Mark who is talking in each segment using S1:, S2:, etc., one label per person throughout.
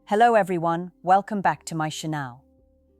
S1: Hello everyone, welcome back to my channel.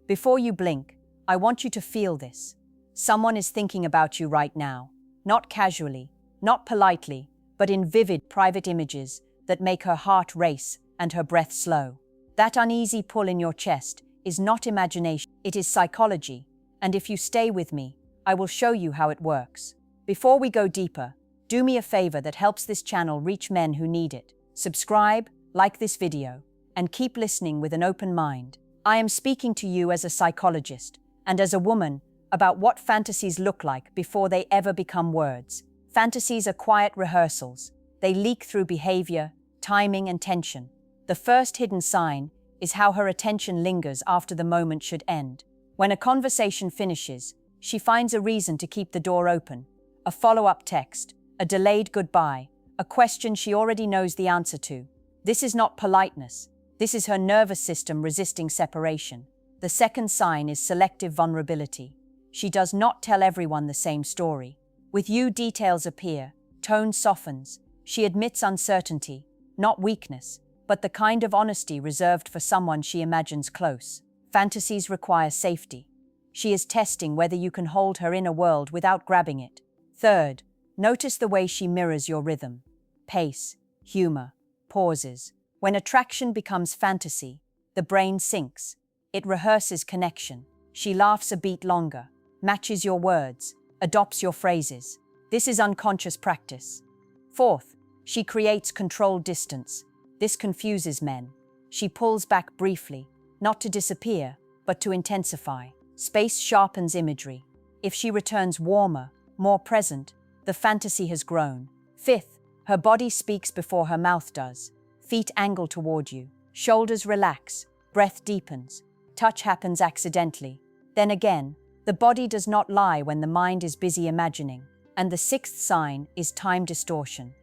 S1: Before you blink, I want you to feel this. Someone is thinking about you right now, not casually, not politely, but in vivid, private images that make her heart race and her breath slow. That uneasy pull in your chest is not imagination, it is psychology, and if you stay with me, I will show you how it works. Before we go deeper, do me a favor that helps this channel reach men who need it. Subscribe, like this video, and keep listening with an open mind. I am speaking to you as a psychologist and as a woman about what fantasies look like before they ever become words. Fantasies are quiet rehearsals. They leak through behavior, timing, and tension. The first hidden sign is how her attention lingers after the moment should end. When a conversation finishes, she finds a reason to keep the door open, a follow-up text, a delayed goodbye, a question she already knows the answer to. This is not politeness. This is her nervous system resisting separation. The second sign is selective vulnerability. She does not tell everyone the same story. With you, details appear, tone softens. She admits uncertainty, not weakness, but the kind of honesty reserved for someone she imagines close. Fantasies require safety. She is testing whether you can hold her inner world without grabbing it. Third, notice the way she mirrors your rhythm. Pace, humor, pauses. When attraction becomes fantasy, the brain sinks. It rehearses connection. She laughs a beat longer, matches your words, adopts your phrases. This is unconscious practice. Fourth, she creates controlled distance. This confuses men. She pulls back briefly, not to disappear, but to intensify. Space sharpens imagery. If she returns warmer, more present, the fantasy has grown. Fifth, her body speaks before her mouth does. Feet angle toward you, shoulders relax, breath deepens, touch happens accidentally. Then again, the body does not lie when the mind is busy imagining. And the sixth sign is time distortion.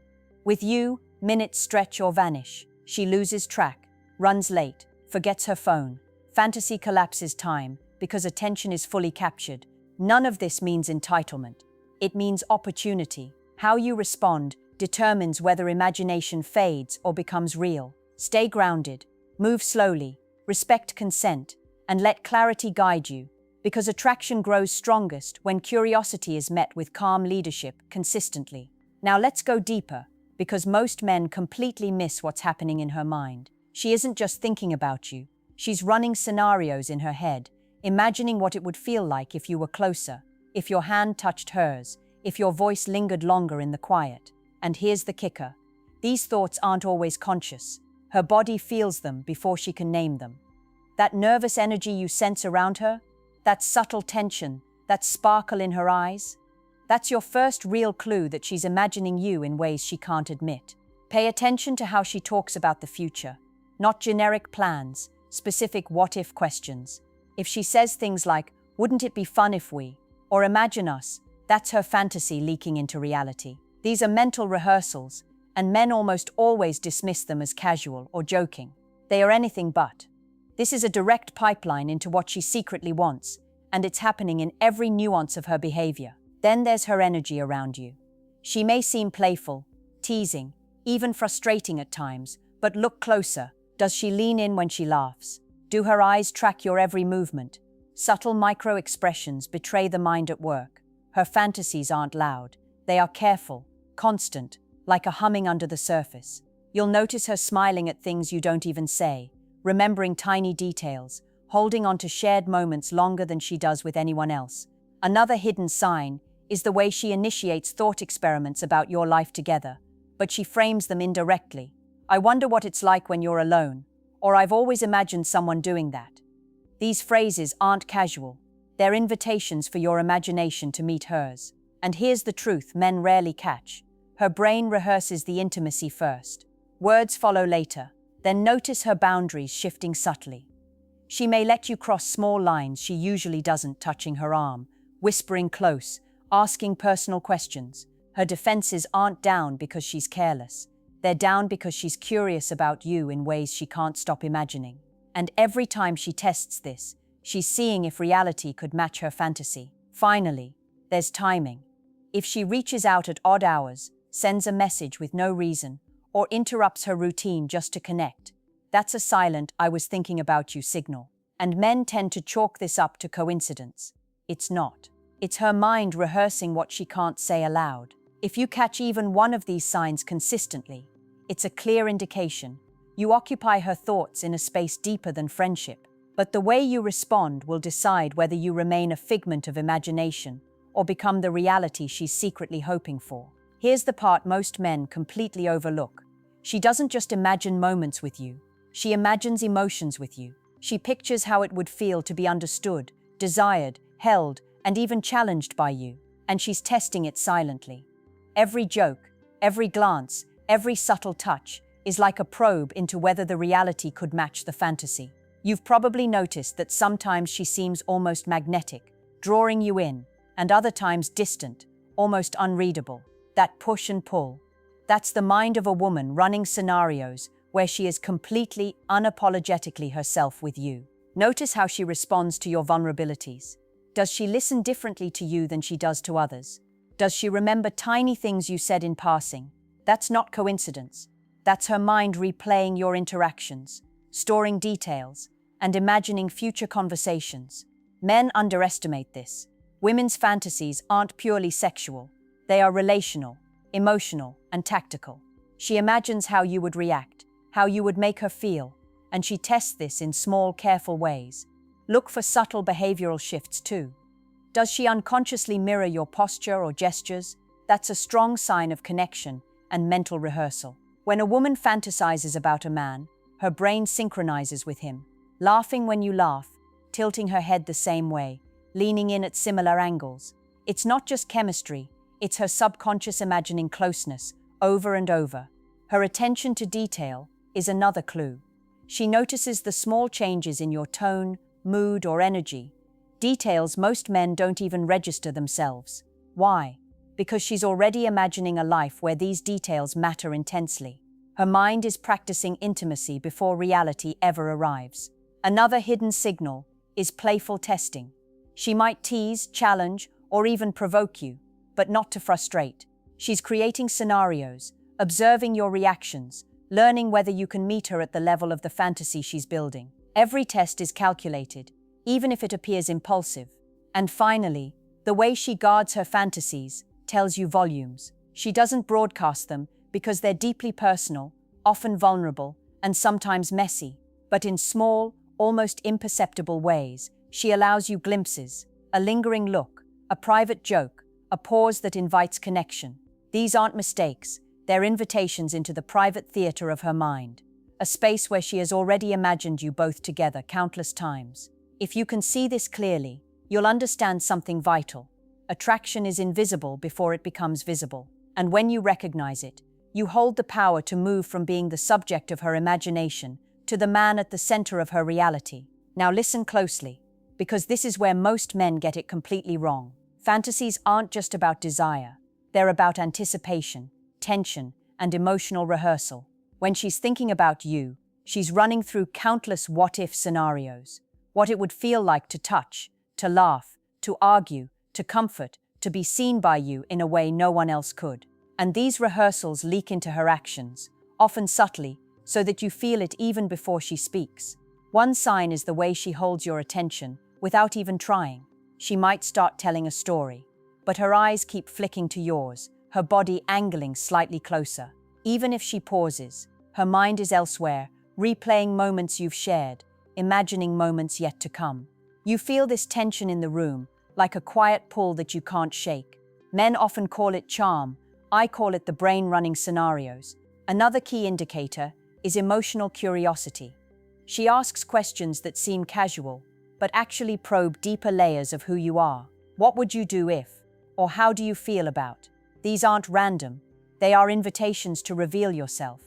S1: With you, minutes stretch or vanish. She loses track, runs late, forgets her phone. Fantasy collapses time because attention is fully captured. None of this means entitlement. It means opportunity. How you respond determines whether imagination fades or becomes real. Stay grounded, move slowly, respect consent, and let clarity guide you, because attraction grows strongest when curiosity is met with calm leadership consistently. Now let's go deeper, because most men completely miss what's happening in her mind. She isn't just thinking about you, she's running scenarios in her head, imagining what it would feel like if you were closer, if your hand touched hers, if your voice lingered longer in the quiet. And here's the kicker. These thoughts aren't always conscious. Her body feels them before she can name them. That nervous energy you sense around her, that subtle tension, that sparkle in her eyes, that's your first real clue that she's imagining you in ways she can't admit. Pay attention to how she talks about the future, not generic plans, specific what-if questions. If she says things like, "Wouldn't it be fun if we," or "Imagine us," that's her fantasy leaking into reality. These are mental rehearsals, and men almost always dismiss them as casual or joking. They are anything but. This is a direct pipeline into what she secretly wants, and it's happening in every nuance of her behavior. Then there's her energy around you. She may seem playful, teasing, even frustrating at times, but look closer. Does she lean in when she laughs? Do her eyes track your every movement? Subtle micro-expressions betray the mind at work. Her fantasies aren't loud. They are careful, constant, like a humming under the surface. You'll notice her smiling at things you don't even say, remembering tiny details, holding on to shared moments longer than she does with anyone else. Another hidden sign is the way she initiates thought experiments about your life together, but she frames them indirectly. "I wonder what it's like when you're alone," or "I've always imagined someone doing that." These phrases aren't casual. They're invitations for your imagination to meet hers. And here's the truth men rarely catch. Her brain rehearses the intimacy first. Words follow later. Then notice her boundaries shifting subtly. She may let you cross small lines she usually doesn't, touching her arm, whispering close, asking personal questions. Her defenses aren't down because she's careless. They're down because she's curious about you in ways she can't stop imagining. And every time she tests this, she's seeing if reality could match her fantasy. Finally, there's timing. If she reaches out at odd hours, sends a message with no reason, or interrupts her routine just to connect, That's a silent "I was thinking about you" signal. And men tend to chalk this up to coincidence. It's not. It's her mind rehearsing what she can't say aloud. If you catch even one of these signs consistently, it's a clear indication. You occupy her thoughts in a space deeper than friendship. But the way you respond will decide whether you remain a figment of imagination or become the reality she's secretly hoping for. Here's the part most men completely overlook. She doesn't just imagine moments with you. She imagines emotions with you. She pictures how it would feel to be understood, desired, held, and even challenged by you. And she's testing it silently. Every joke, every glance, every subtle touch is like a probe into whether the reality could match the fantasy. You've probably noticed that sometimes she seems almost magnetic, drawing you in, and other times distant, almost unreadable. That push and pull. That's the mind of a woman running scenarios where she is completely, unapologetically herself with you. Notice how she responds to your vulnerabilities. Does she listen differently to you than she does to others? Does she remember tiny things you said in passing? That's not coincidence. That's her mind replaying your interactions, storing details, and imagining future conversations. Men underestimate this. Women's fantasies aren't purely sexual. They are relational, emotional, and tactical. She imagines how you would react, how you would make her feel, and she tests this in small, careful ways. Look for subtle behavioral shifts too. Does she unconsciously mirror your posture or gestures? That's a strong sign of connection and mental rehearsal. When a woman fantasizes about a man, her brain synchronizes with him, laughing when you laugh, tilting her head the same way, leaning in at similar angles. It's not just chemistry, it's her subconscious imagining closeness over and over. Her attention to detail is another clue. She notices the small changes in your tone, mood, or energy, details most men don't even register themselves. Why? Because she's already imagining a life where these details matter intensely. Her mind is practicing intimacy before reality ever arrives. Another hidden signal is playful testing. She might tease, challenge, or even provoke you, but not to frustrate. She's creating scenarios, observing your reactions, learning whether you can meet her at the level of the fantasy she's building. Every test is calculated, even if it appears impulsive. And finally, the way she guards her fantasies tells you volumes. She doesn't broadcast them because they're deeply personal, often vulnerable, and sometimes messy. But in small, almost imperceptible ways, she allows you glimpses, a lingering look, a private joke, a pause that invites connection. These aren't mistakes, they're invitations into the private theater of her mind, a space where she has already imagined you both together countless times. If you can see this clearly, you'll understand something vital. Attraction is invisible before it becomes visible. And when you recognize it, you hold the power to move from being the subject of her imagination to the man at the center of her reality. Now listen closely, because this is where most men get it completely wrong. Fantasies aren't just about desire. They're about anticipation, tension, and emotional rehearsal. When she's thinking about you, she's running through countless what-if scenarios. What it would feel like to touch, to laugh, to argue, to comfort, to be seen by you in a way no one else could. And these rehearsals leak into her actions, often subtly, so that you feel it even before she speaks. One sign is the way she holds your attention without even trying. She might start telling a story, but her eyes keep flicking to yours, her body angling slightly closer. Even if she pauses, her mind is elsewhere, replaying moments you've shared, imagining moments yet to come. You feel this tension in the room, like a quiet pull that you can't shake. Men often call it charm. I call it the brain running scenarios. Another key indicator is emotional curiosity. She asks questions that seem casual, but actually probe deeper layers of who you are. What would you do if? Or how do you feel about? These aren't random. They are invitations to reveal yourself.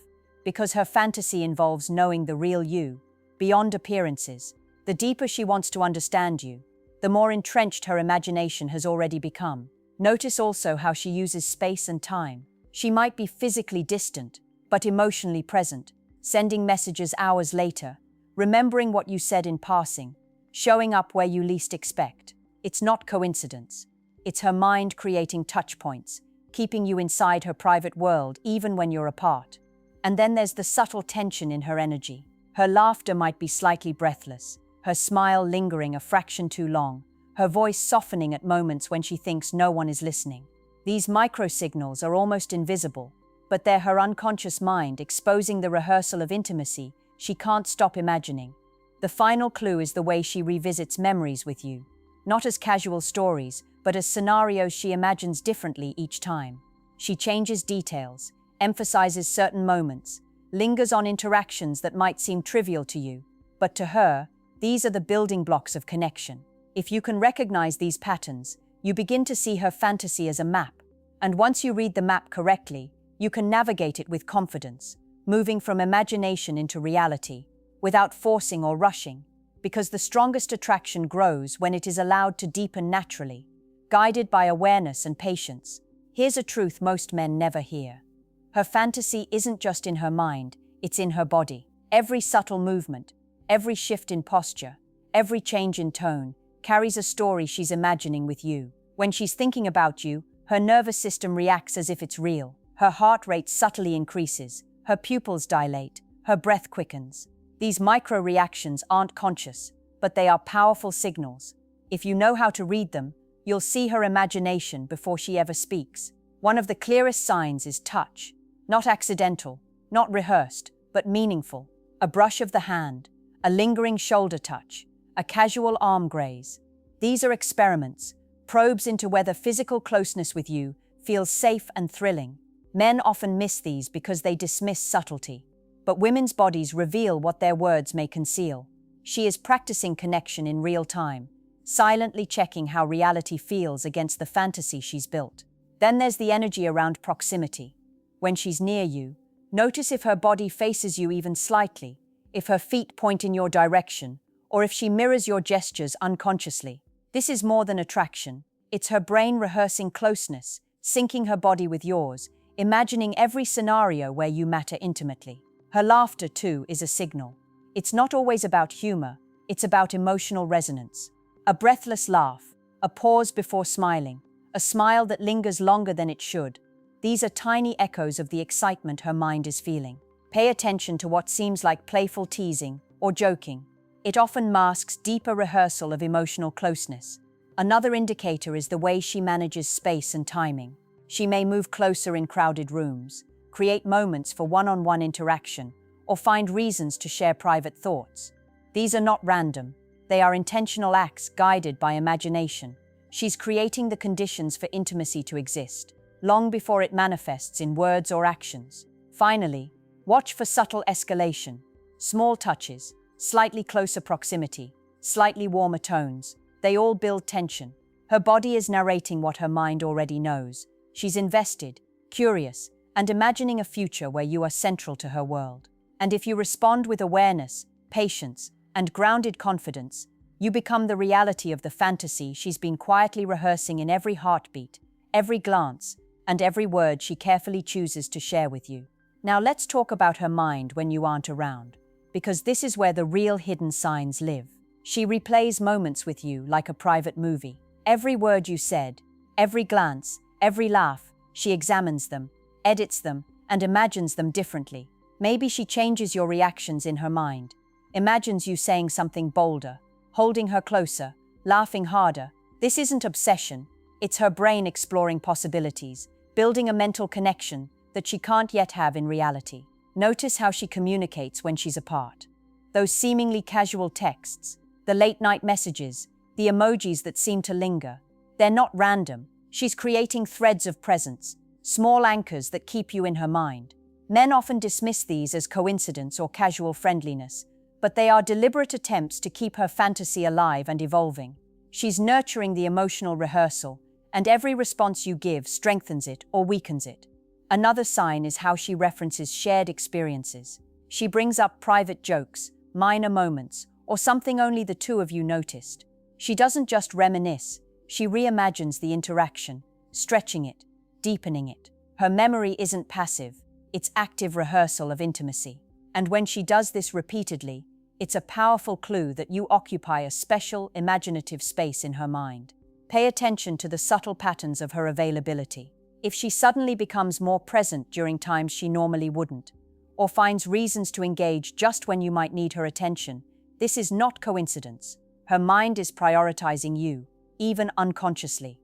S1: Because her fantasy involves knowing the real you, beyond appearances. The deeper she wants to understand you, the more entrenched her imagination has already become. Notice also how she uses space and time. She might be physically distant, but emotionally present, sending messages hours later, remembering what you said in passing, showing up where you least expect. It's not coincidence. It's her mind creating touch points, keeping you inside her private world even when you're apart. And then there's the subtle tension in her energy. Her laughter might be slightly breathless, her smile lingering a fraction too long, her voice softening at moments when she thinks no one is listening. These microsignals are almost invisible, but they're her unconscious mind exposing the rehearsal of intimacy she can't stop imagining. The final clue is the way she revisits memories with you, not as casual stories, but as scenarios she imagines differently each time. She changes details, emphasizes certain moments, lingers on interactions that might seem trivial to you, but to her, these are the building blocks of connection. If you can recognize these patterns, you begin to see her fantasy as a map, and once you read the map correctly, you can navigate it with confidence, moving from imagination into reality, without forcing or rushing, because the strongest attraction grows when it is allowed to deepen naturally, guided by awareness and patience. Here's a truth most men never hear. Her fantasy isn't just in her mind, it's in her body. Every subtle movement, every shift in posture, every change in tone, carries a story she's imagining with you. When she's thinking about you, her nervous system reacts as if it's real. Her heart rate subtly increases, her pupils dilate, her breath quickens. These micro-reactions aren't conscious, but they are powerful signals. If you know how to read them, you'll see her imagination before she ever speaks. One of the clearest signs is touch. Not accidental, not rehearsed, but meaningful. A brush of the hand, a lingering shoulder touch, a casual arm graze. These are experiments, probes into whether physical closeness with you feels safe and thrilling. Men often miss these because they dismiss subtlety, but women's bodies reveal what their words may conceal. She is practicing connection in real time, silently checking how reality feels against the fantasy she's built. Then there's the energy around proximity. When she's near you, notice if her body faces you even slightly, if her feet point in your direction, or if she mirrors your gestures unconsciously. This is more than attraction. It's her brain rehearsing closeness, syncing her body with yours, imagining every scenario where you matter intimately. Her laughter, too, is a signal. It's not always about humor, it's about emotional resonance. A breathless laugh, a pause before smiling, a smile that lingers longer than it should. These are tiny echoes of the excitement her mind is feeling. Pay attention to what seems like playful teasing or joking. It often masks deeper rehearsal of emotional closeness. Another indicator is the way she manages space and timing. She may move closer in crowded rooms, create moments for one-on-one interaction, or find reasons to share private thoughts. These are not random. They are intentional acts guided by imagination. She's creating the conditions for intimacy to exist, long before it manifests in words or actions. Finally, watch for subtle escalation. Small touches, slightly closer proximity, slightly warmer tones. They all build tension. Her body is narrating what her mind already knows. She's invested, curious, and imagining a future where you are central to her world. And if you respond with awareness, patience, and grounded confidence, you become the reality of the fantasy she's been quietly rehearsing in every heartbeat, every glance, and every word she carefully chooses to share with you. Now let's talk about her mind when you aren't around, because this is where the real hidden signs live. She replays moments with you like a private movie. Every word you said, every glance, every laugh, she examines them, edits them, and imagines them differently. Maybe she changes your reactions in her mind, imagines you saying something bolder, holding her closer, laughing harder. This isn't obsession, it's her brain exploring possibilities, building a mental connection that she can't yet have in reality. Notice how she communicates when she's apart. Those seemingly casual texts, the late-night messages, the emojis that seem to linger. They're not random. She's creating threads of presence, small anchors that keep you in her mind. Men often dismiss these as coincidence or casual friendliness, but they are deliberate attempts to keep her fantasy alive and evolving. She's nurturing the emotional rehearsal, and every response you give strengthens it or weakens it. Another sign is how she references shared experiences. She brings up private jokes, minor moments, or something only the two of you noticed. She doesn't just reminisce, she reimagines the interaction, stretching it, deepening it. Her memory isn't passive, it's active rehearsal of intimacy. And when she does this repeatedly, it's a powerful clue that you occupy a special, imaginative space in her mind. Pay attention to the subtle patterns of her availability. If she suddenly becomes more present during times she normally wouldn't, or finds reasons to engage just when you might need her attention, this is not coincidence. Her mind is prioritizing you, even unconsciously.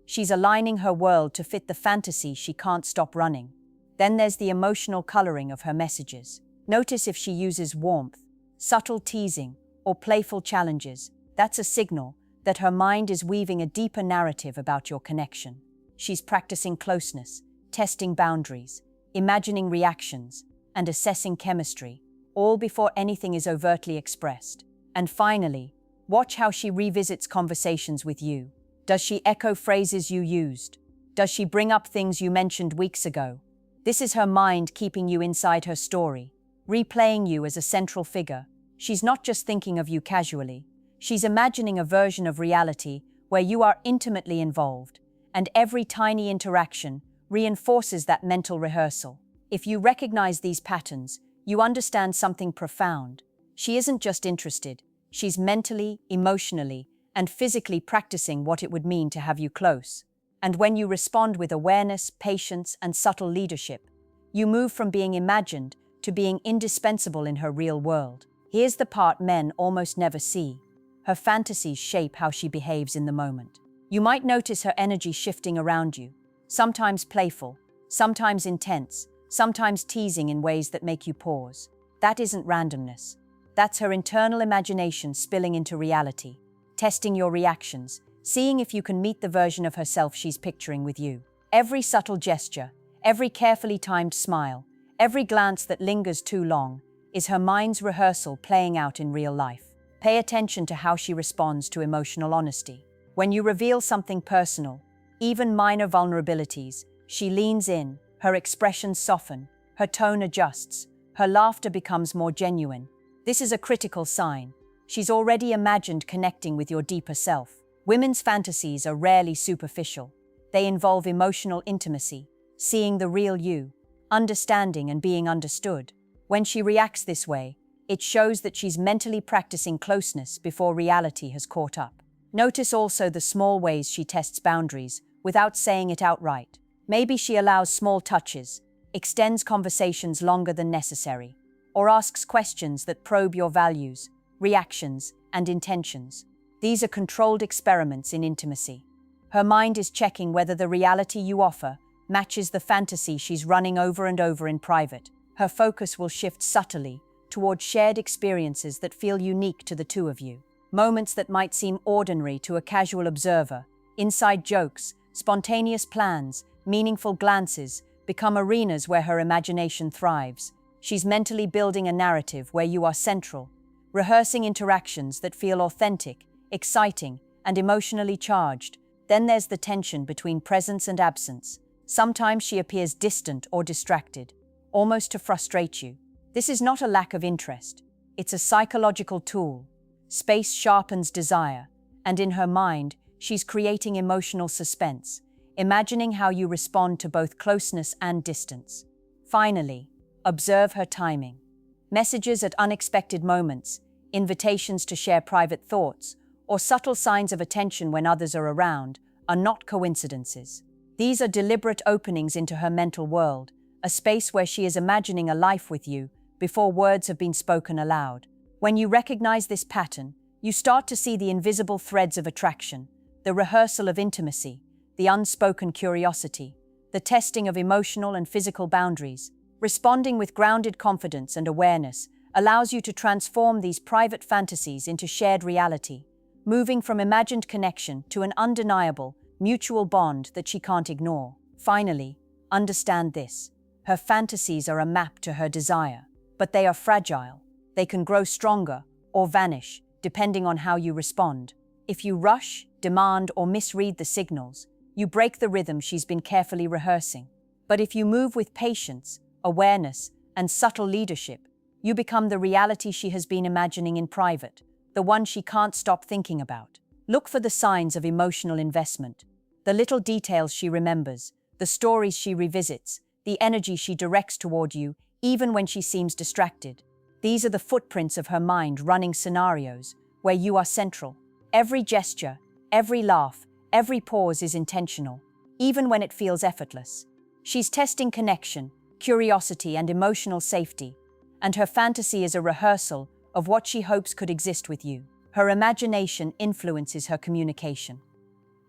S1: She's aligning her world to fit the fantasy she can't stop running. Then there's the emotional coloring of her messages. Notice if she uses warmth, subtle teasing, or playful challenges. That's a signal that her mind is weaving a deeper narrative about your connection. She's practicing closeness, testing boundaries, imagining reactions, and assessing chemistry, all before anything is overtly expressed. And finally, watch how she revisits conversations with you. Does she echo phrases you used? Does she bring up things you mentioned weeks ago? This is her mind keeping you inside her story, replaying you as a central figure. She's not just thinking of you casually. She's imagining a version of reality where you are intimately involved, and every tiny interaction reinforces that mental rehearsal. If you recognize these patterns, you understand something profound. She isn't just interested. She's mentally, emotionally, and physically practicing what it would mean to have you close. And when you respond with awareness, patience, and subtle leadership, you move from being imagined to being indispensable in her real world. Here's the part men almost never see. Her fantasies shape how she behaves in the moment. You might notice her energy shifting around you, sometimes playful, sometimes intense, sometimes teasing in ways that make you pause. That isn't randomness. That's her internal imagination spilling into reality, testing your reactions, seeing if you can meet the version of herself she's picturing with you. Every subtle gesture, every carefully timed smile, every glance that lingers too long, is her mind's rehearsal playing out in real life. Pay attention to how she responds to emotional honesty. When you reveal something personal, even minor vulnerabilities, she leans in, her expressions soften, her tone adjusts, her laughter becomes more genuine. This is a critical sign. She's already imagined connecting with your deeper self. Women's fantasies are rarely superficial. They involve emotional intimacy, seeing the real you, understanding and being understood. When she reacts this way, it shows that she's mentally practicing closeness before reality has caught up. Notice also the small ways she tests boundaries without saying it outright. Maybe she allows small touches, extends conversations longer than necessary, or asks questions that probe your values, reactions, and intentions. These are controlled experiments in intimacy. Her mind is checking whether the reality you offer matches the fantasy she's running over and over in private. Her focus will shift subtly toward shared experiences that feel unique to the two of you. Moments that might seem ordinary to a casual observer, inside jokes, spontaneous plans, meaningful glances, become arenas where her imagination thrives. She's mentally building a narrative where you are central, rehearsing interactions that feel authentic, exciting, and emotionally charged. Then there's the tension between presence and absence. Sometimes she appears distant or distracted, almost to frustrate you. This is not a lack of interest. It's a psychological tool. Space sharpens desire, and in her mind, she's creating emotional suspense, imagining how you respond to both closeness and distance. Finally, observe her timing. Messages at unexpected moments, invitations to share private thoughts, or subtle signs of attention when others are around, are not coincidences. These are deliberate openings into her mental world, a space where she is imagining a life with you before words have been spoken aloud. When you recognize this pattern, you start to see the invisible threads of attraction, the rehearsal of intimacy, the unspoken curiosity, the testing of emotional and physical boundaries. Responding with grounded confidence and awareness allows you to transform these private fantasies into shared reality, moving from imagined connection to an undeniable, mutual bond that she can't ignore. Finally, understand this. Her fantasies are a map to her desire, but they are fragile. They can grow stronger or vanish, depending on how you respond. If you rush, demand, or misread the signals, you break the rhythm she's been carefully rehearsing. But if you move with patience, awareness, and subtle leadership, you become the reality she has been imagining in private, the one she can't stop thinking about. Look for the signs of emotional investment, the little details she remembers, the stories she revisits, the energy she directs toward you, even when she seems distracted. These are the footprints of her mind running scenarios where you are central. Every gesture, every laugh, every pause is intentional, even when it feels effortless. She's testing connection, curiosity, and emotional safety, and her fantasy is a rehearsal of what she hopes could exist with you. Her imagination influences her communication.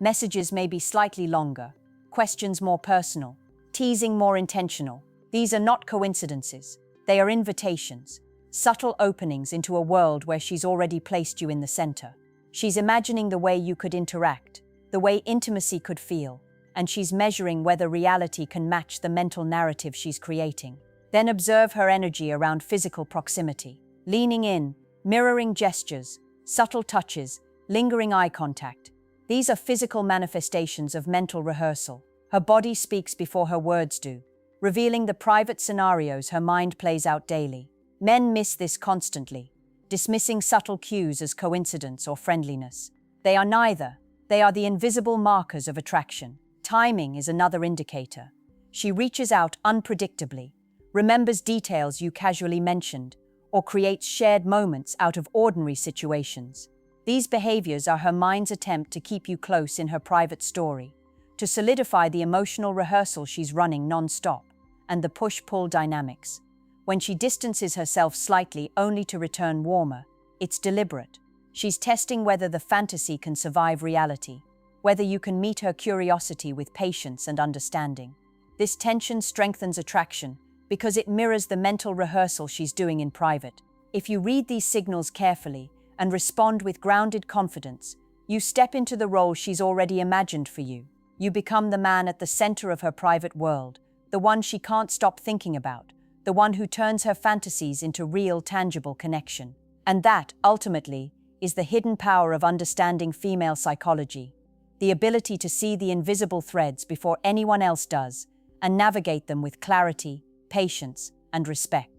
S1: Messages may be slightly longer, questions more personal, teasing more intentional. These are not coincidences. They are invitations, subtle openings into a world where she's already placed you in the center. She's imagining the way you could interact, the way intimacy could feel, and she's measuring whether reality can match the mental narrative she's creating. Then observe her energy around physical proximity, leaning in, mirroring gestures, subtle touches, lingering eye contact. These are physical manifestations of mental rehearsal. Her body speaks before her words do, revealing the private scenarios her mind plays out daily. Men miss this constantly, dismissing subtle cues as coincidence or friendliness. They are neither. They are the invisible markers of attraction. Timing is another indicator. She reaches out unpredictably, remembers details you casually mentioned, or creates shared moments out of ordinary situations. These behaviors are her mind's attempt to keep you close in her private story, to solidify the emotional rehearsal she's running non-stop, and the push-pull dynamics. When she distances herself slightly only to return warmer, it's deliberate. She's testing whether the fantasy can survive reality, whether you can meet her curiosity with patience and understanding. This tension strengthens attraction because it mirrors the mental rehearsal she's doing in private. If you read these signals carefully and respond with grounded confidence, you step into the role she's already imagined for you. You become the man at the center of her private world, the one she can't stop thinking about, the one who turns her fantasies into real, tangible connection. And that, ultimately, is the hidden power of understanding female psychology, the ability to see the invisible threads before anyone else does and navigate them with clarity, patience, and respect.